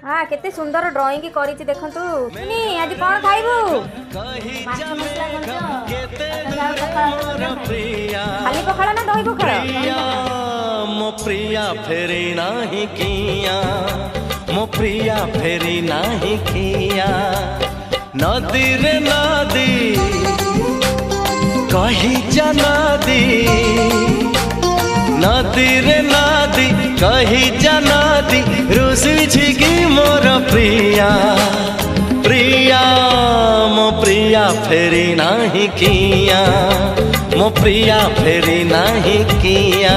हाँ केते सुंदर ड्राइंग करिछि देखंतु। नी आज कोन खाइबू? माछ मसला खाली पखाला ना दही पखाला? मो प्रिया फेरी नाही किया, मो प्रिया फेरी नाही किया। नदी रे नदी कही जा नदी, नदी रे नदी कही जा नदी, रुसी छिगी मोर प्रिया, प्रिया मो प्रिया फेरी नाही किया, मो प्रिया फेरी नाही किया।